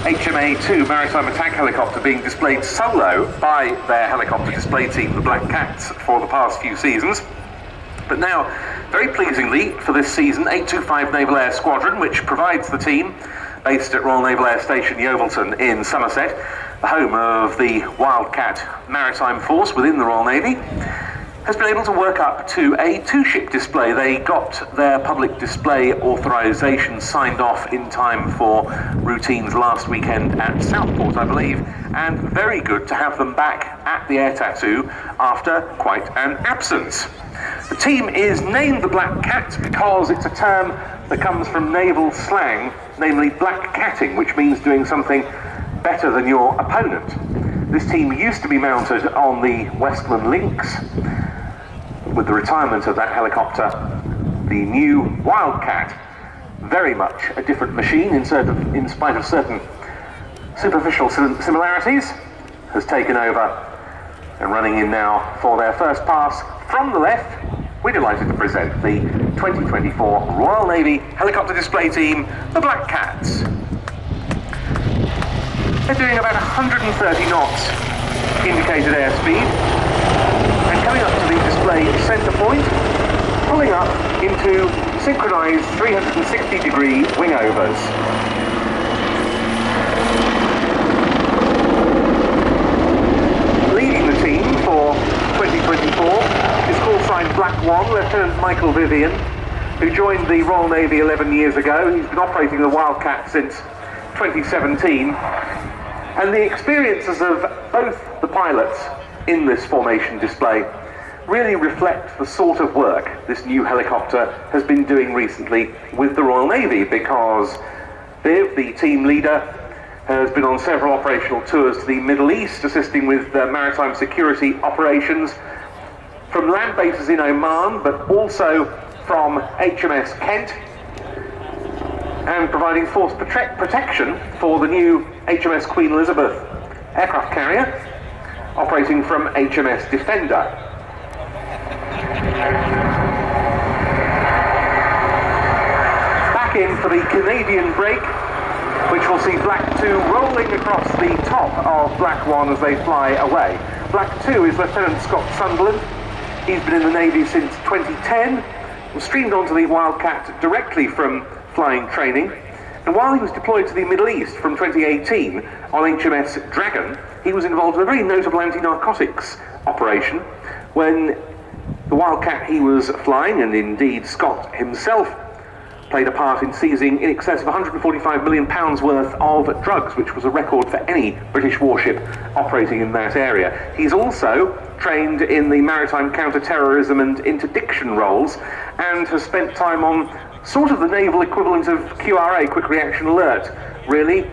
HMA-2 maritime attack helicopter being displayed solo by their helicopter display team, the Black Cats, for the past few seasons. But now, very pleasingly for this season, 825 Naval Air Squadron, which provides the team, based at Royal Naval Air Station Yeovilton in Somerset, the home of the Wildcat maritime force within the Royal Navy, has been able to work up to a two-ship display. They got their public display authorization signed off in time for routines last weekend at Southport, I believe, and very good to have them back at the Air Tattoo after quite an absence. The team is named the Black Cat because it's a term that comes from naval slang, namely black catting, which means doing something better than your opponent. This team used to be mounted on the Westland Lynx. With the retirement of that helicopter, the new Wildcat, very much a different machine in spite of certain superficial similarities, has taken over and running in now for their first pass from the left. We're delighted to present the 2024 Royal Navy helicopter display team, the Black Cats. They're doing about 130 knots indicated airspeed, and coming up to the display center point, pulling up into synchronized 360-degree wingovers. Leading the team for 2024 is call sign Black One, Lieutenant Michael Vivian, who joined the Royal Navy 11 years ago. He's been operating the Wildcat since 2017, and the experiences of both the pilots in this formation display really reflect the sort of work this new helicopter has been doing recently with the Royal Navy, because Viv, the team leader, has been on several operational tours to the Middle East, assisting with maritime security operations from land bases in Oman, but also from HMS Kent, and providing force protection for the new HMS Queen Elizabeth aircraft carrier, operating from HMS Defender. Back in for the Canadian break, which will see Black 2 rolling across the top of Black 1 as they fly away. Black 2 is Lieutenant Scott Sunderland. He's been in the Navy since 2010, was streamed onto the Wildcat directly from flying training, and while he was deployed to the Middle East from 2018 on HMS Dragon, he was involved in a very notable anti-narcotics operation when the Wildcat he was flying, and indeed Scott himself, played a part in seizing in excess of £145 million worth of drugs, which was a record for any British warship operating in that area. He's also trained in the maritime counter-terrorism and interdiction roles, and has spent time on sort of the naval equivalent of QRA, Quick Reaction Alert, really,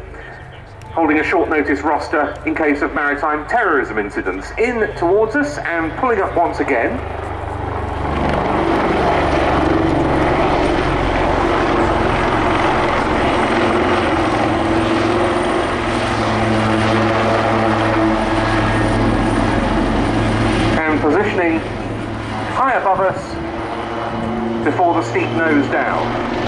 holding a short notice roster in case of maritime terrorism incidents. In towards us and pulling up once again. And positioning high above us before the steep nose down.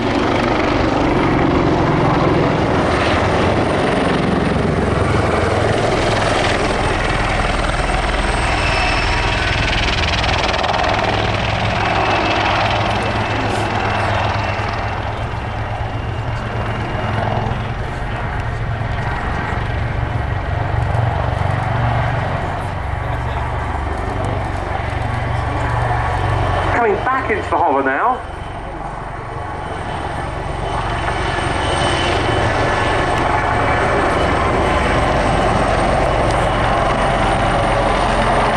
Coming back into the hover now.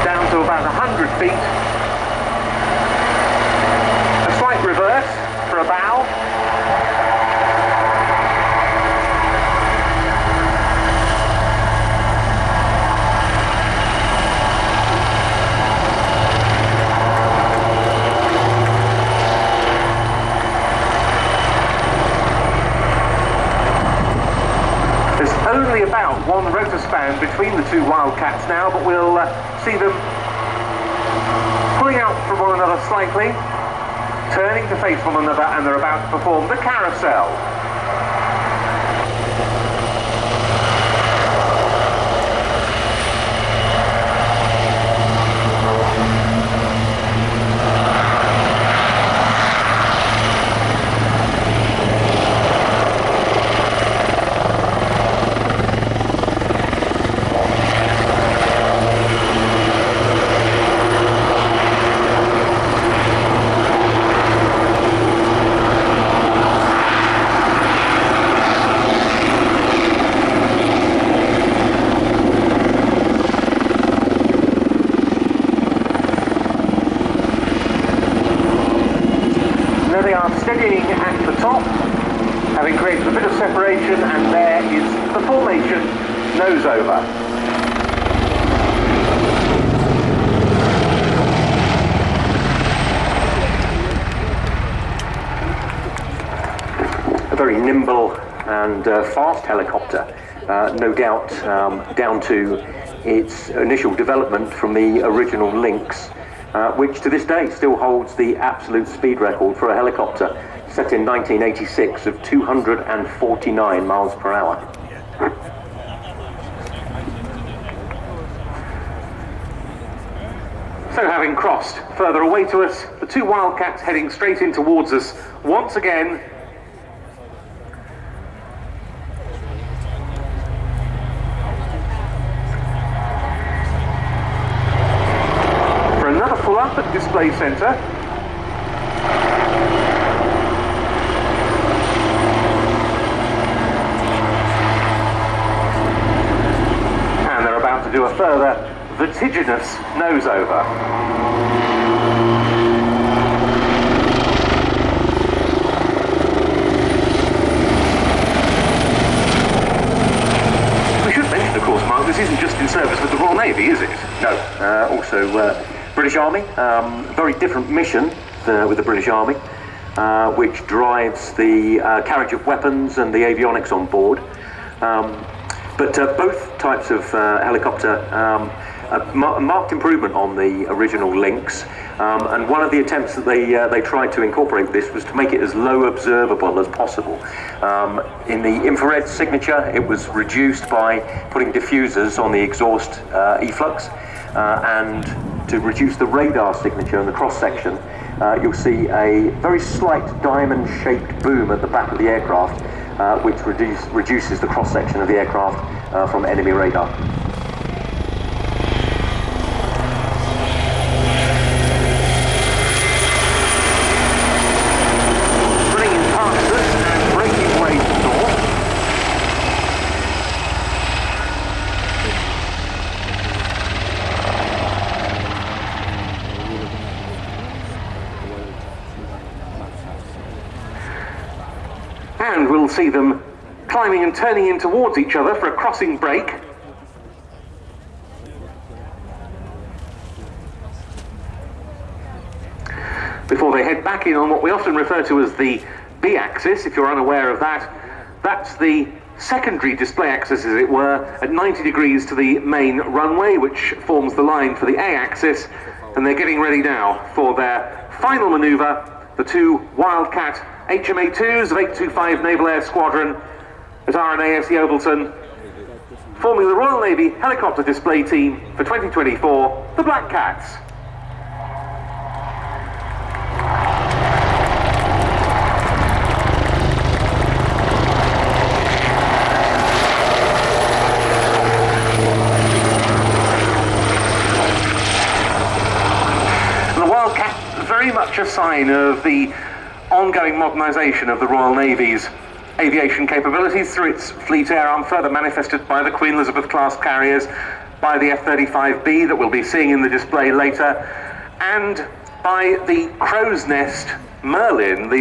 Down to about 100 feet. A slight reverse for a bow. Only about one rotor span between the two Wildcats now, but we'll see them pulling out from one another slightly, turning to face one another, and they're about to perform the carousel. formation, nose over. A very nimble and fast helicopter, no doubt down to its initial development from the original Lynx, which to this day still holds the absolute speed record for a helicopter, set in 1986 of 249 miles per hour. So having crossed further away to us, the two Wildcats heading straight in towards us once again. For another pull up at display centre. And they're about to do a further vertiginous nose over. We should mention, of course, Mark, this isn't just in service with the Royal Navy, is it? No, also British Army, very different mission with the British Army, which drives the carriage of weapons and the avionics on board. But both types of helicopter, a marked improvement on the original Lynx, and one of the attempts that they tried to incorporate this was to make it as low observable as possible. In the infrared signature, it was reduced by putting diffusers on the exhaust efflux, and to reduce the radar signature in the cross-section, you'll see a very slight diamond-shaped boom at the back of the aircraft, which reduces the cross-section of the aircraft from enemy radar. Running in past us and breaking way north. And we'll see them climbing and turning in towards each other for a crossing break. Before they head back in on what we often refer to as the B axis, if you're unaware of that, that's the secondary display axis, as it were, at 90 degrees to the main runway, which forms the line for the A axis, and they're getting ready now for their final manoeuvre. The two Wildcat HMA-2s of 825 Naval Air Squadron at RNAS Yeovilton, forming the Royal Navy helicopter display team for 2024, the Black Cats. And the Wildcat, very much a sign of the ongoing modernisation of the Royal Navy's aviation capabilities through its fleet air arm, further manifested by the Queen Elizabeth class carriers, by the F-35B that we'll be seeing in the display later, and by the Crow's Nest Merlin, the